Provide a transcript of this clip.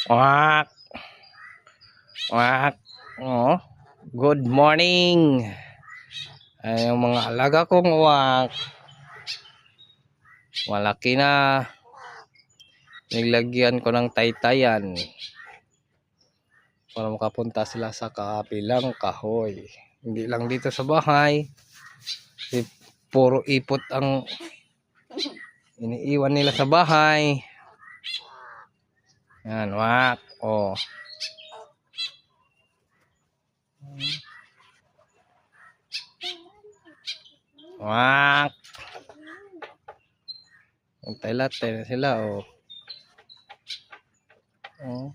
Wak, wak. Oh, good morning. Ay, yung mga alaga kong wak. Malaki na. Niglagyan ko ng taytayan para makapunta sila sa kabilang kahoy. Hindi lang dito sa bahay. Puro ipot ang iniiwan nila sa bahay. Yan, wak. Oh. Wak. Ang taylatay na sila, oh. Oh.